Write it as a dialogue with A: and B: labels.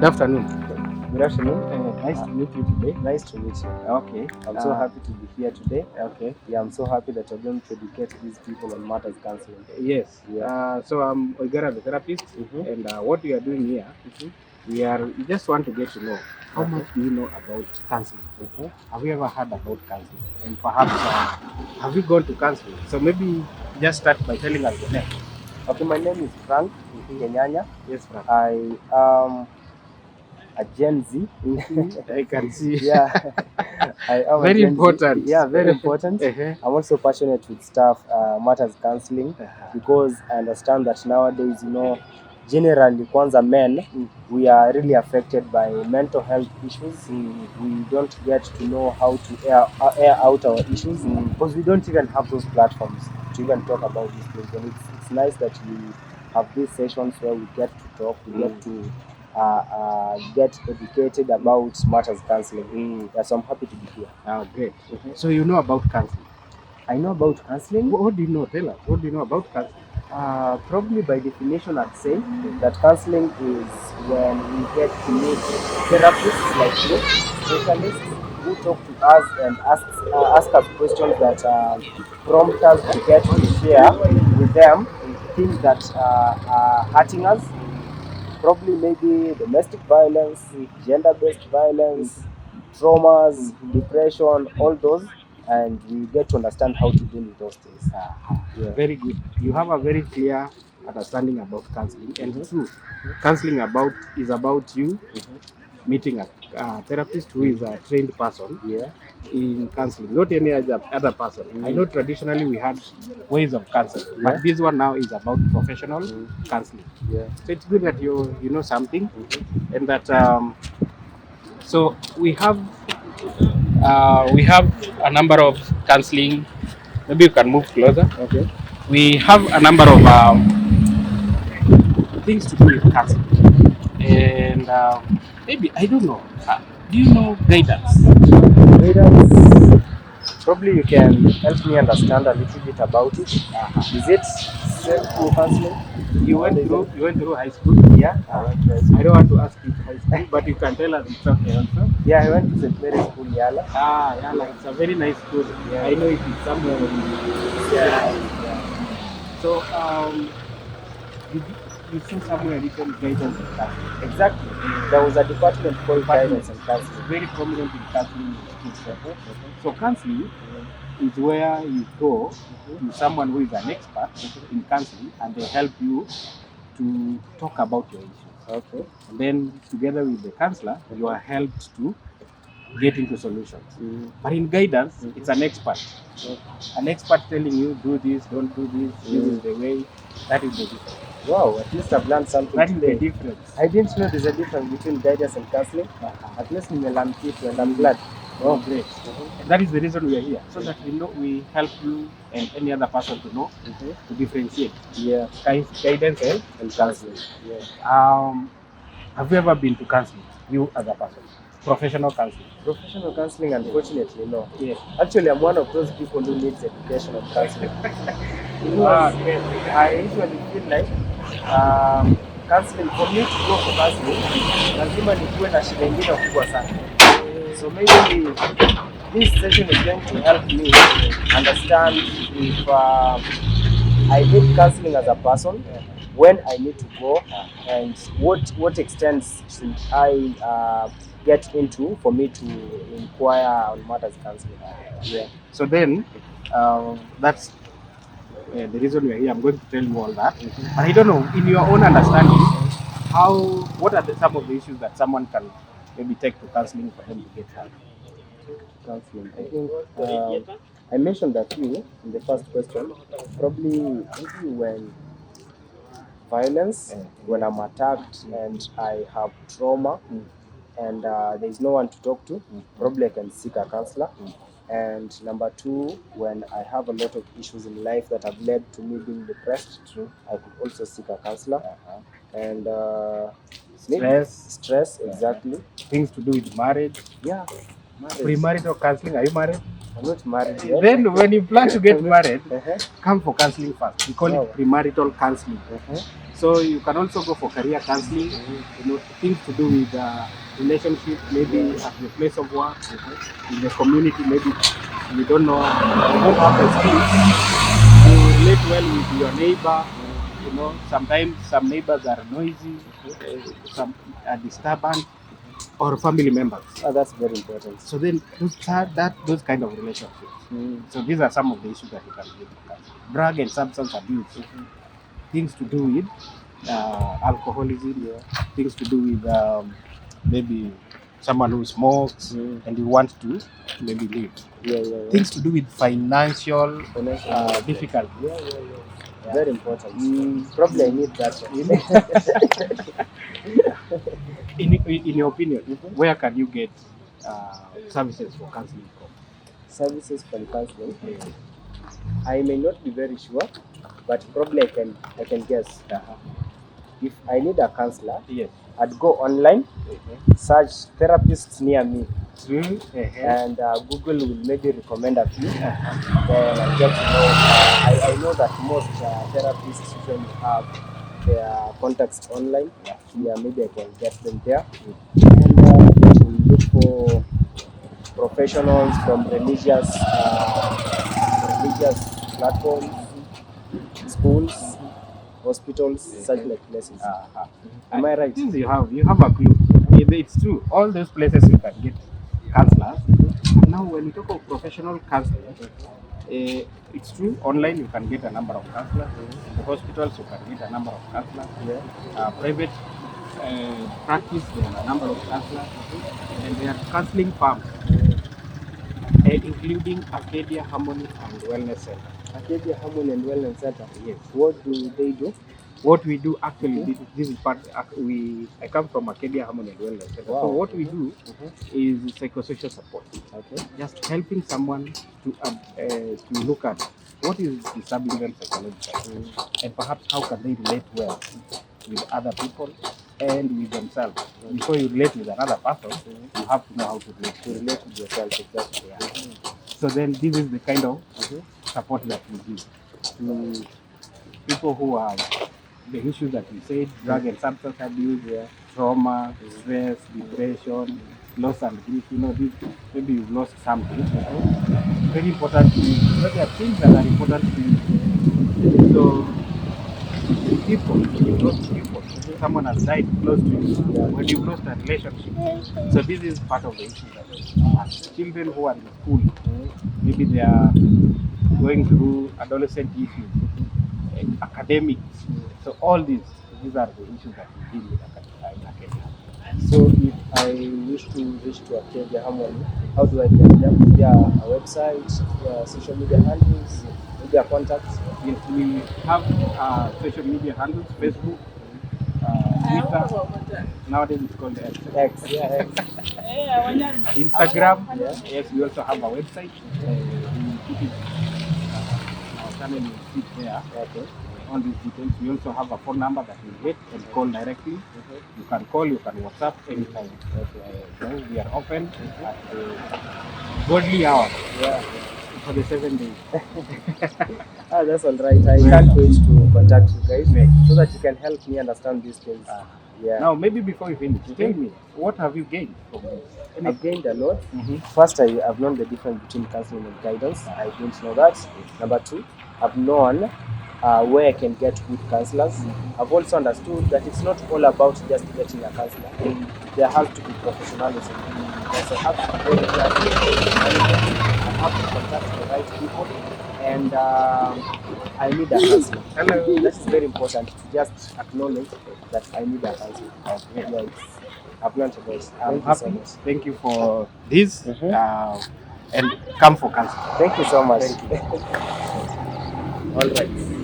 A: Good afternoon.
B: Good afternoon.
A: Nice to meet you today.
B: Nice to meet you.
A: Okay.
B: I'm so happy to be here today.
A: Okay.
B: Yeah, I'm so happy that you're going to educate these people on matters counseling.
A: Yes.
B: Yeah.
A: So I'm Oigara, the therapist, and what we are doing here, we just want to get to know how much do you know about counseling. Have you ever heard about counseling? And perhaps have you gone to counseling? So maybe just start by telling us your name.
B: Okay, my name is Frank Kenyanya.
A: Yes, Frank.
B: I am a Gen Z.
A: I can see.
B: Yeah, I am
A: Very
B: a Gen
A: important.
B: Z. Yeah, very important.
A: Uh-huh.
B: I'm also passionate with stuff matters counseling because I understand that nowadays, generally, kwanza men, we are really affected by mental health issues. We don't get to know how to air out our issues because we don't even have those platforms to even talk about these things. And it's nice that we have these sessions where we get to talk, we get to get educated about matters counseling. Yeah, so I'm happy to be here.
A: Oh, great. So you know about counseling.
B: I know about counseling.
A: What do you know? Tell us. What do you know about counseling?
B: Probably by definition, I'd say that counseling is when we get to meet therapists like you, specialists who talk to us and ask us questions that prompt us to get to share with them things that are hurting us. Probably maybe domestic violence, gender-based violence, traumas, depression, all those, and we get to understand how to deal with those things.
A: Yeah. Very good. You have a very clear understanding about counseling, and true. Counseling is about you meeting a therapist who is a trained person in counseling, not any other person. I know traditionally we had ways of counseling, but this one now is about professional counseling. So it's good that you know something, and that so we have a number of counseling. Maybe you can move closer.
B: Okay.
A: We have a number of things to do with counseling, and maybe I don't know. Do you know guidance?
B: Guidance. Probably you can help me understand a little bit about it. Is it same to counseling?
A: You went through high school.
B: Yeah, I went to high school.
A: I don't want to ask you to high school, but you can tell us it's okay also.
B: Yeah, I went to St. Mary's School, Yala.
A: Yeah, it's a very nice school.
B: Yeah.
A: I know it is somewhere. So did you saw somewhere written guidance and counseling?
B: Exactly. There was a department called guidance and
A: It's
B: counseling.
A: very prominent in counseling schools. So counseling is where you go to someone who is an expert in counseling, and they help you to talk about your issues.
B: Okay.
A: And then together with the counselor, you are helped to get into solutions. But in guidance, it's an expert. An expert telling you, do this, don't do this, this is the way. That is the difference.
B: Wow, at least I've learned something
A: That is
B: today.
A: the difference.
B: I didn't know there's a difference between guidance and counseling. At least we learned it, and I'm glad.
A: Oh, great. And that is the reason we are here, so that we help you and any other person to know to differentiate.
B: Yeah.
A: Guidance and counseling. Have you ever been to counseling? You as a person, professional counseling.
B: Professional counseling, unfortunately, no.
A: Yes.
B: Actually, I'm one of those people who needs education on counseling.
A: Great.
B: I usually feel like counseling, for me to go for counseling, lazima nikuwe na shida ingine kubwa sana. So maybe this session is going to help me understand if I need counseling as a person, when I need to go, and what extents should I get into for me to inquire on matters counseling. Yeah.
A: So then, that's the reason we are here. I'm going to tell you all that. But I don't know, in your own understanding, what are some of the issues that someone can maybe take to counseling for them to get help?
B: Counseling. I think I mentioned that you in the first question. Probably maybe when violence, when I'm attacked and I have trauma, and there is no one to talk to, probably I can seek a counselor. And number two, when I have a lot of issues in life that have led to me being depressed, I could also seek a counselor. And stress, exactly.
A: Things to do with marriage.
B: Yeah, marriage.
A: Premarital counseling. Are you married?
B: I'm not married yet.
A: Then when you plan to get married,
B: Uh-huh.
A: come for counseling first. We call
B: Wow.
A: it premarital counseling.
B: Uh-huh.
A: So you can also go for career counseling, things to do with relationship, maybe at the place of work, in the community, maybe you don't know, you don't have the skills to relate well with your neighbor. Sometimes some neighbors are noisy, some are disturbant, or family members.
B: Oh, that's very important.
A: So then those kind of relationships. So these are some of the issues that you can give. Drug and substance abuse, things to do with alcoholism, things to do with maybe someone who smokes and you want to maybe leave. Things to do with financial difficulty.
B: Very important. Probably I need that one.
A: In your opinion, where can you get services for counseling from?
B: Services for counseling? I may not be very sure, but probably I can guess. If I need a counselor, I'd go online, search therapists near me, and Google will maybe recommend a few. Then I get to know. I know that most therapists usually have their contacts online. Maybe I can get them there, and to look for professionals from religious platforms, schools, hospitals, such like places. Am I right?
A: You have a clue. It's true. All those places you can get counselors. Now, when you talk of professional counselors, it's true. Online you can get a number of counselors. In the hospitals you can get a number of counselors. Private practice there are a number of counselors, and there are counseling firms, including Arcadia Harmony and Wellness Center.
B: Arcadia Harmony and Wellness Center.
A: Yes.
B: What do they do?
A: What we do actually, this is part. I come from Arcadia Harmony and Wellness Center.
B: Wow.
A: So what we do is psychosocial support. Just helping someone to look at what is disturbing them psychologically, and perhaps how can they relate well with other people and with themselves. Before you relate with another person, you have to know how to relate with yourself. Exactly. So then this is the kind of support that we give to people who have the issues that we said: drug and substance abuse, trauma, stress, depression, loss and grief. Maybe you've lost something. Very important to you. There are things that are important to you. So you've lost people. Someone has died close to you. When you've lost a relationship. So this is part of the issue that we have. Children who are in school, maybe they are going through adolescent issues, academics. So all these are the issues that we deal with Arcadia.
B: So if I wish to reach to Arcadia Harmony, how do I get them? Is there a website, social media handles, media contacts?
A: Yes, we have social media handles: Facebook, Twitter. Nowadays it's called X. Instagram. Yes, we also have a website. We put it our channel will sit there. All these details. We also have a phone number that you get and call directly. You can call, you can WhatsApp anytime. So we are open at godly hours for the 7 days.
B: That's all right. I can't wait to contact you guys so that you can help me understand these things.
A: Now, maybe before you finish, tell me, what have you gained from this?
B: I've gained a lot. First, I've known the difference between counseling and guidance. I didn't know that. Number two, I've known where I can get good counselors. I've also understood that it's not all about just getting a counselor. There has to be professionalism. Yes, I have to be very careful. I have to contact the right people, and I need a counselor. That is very important to just acknowledge that I need a counselor. I've learned a lot.
A: I'm happy. Thank you for this, and come for counseling.
B: Thank you so much.
A: All right.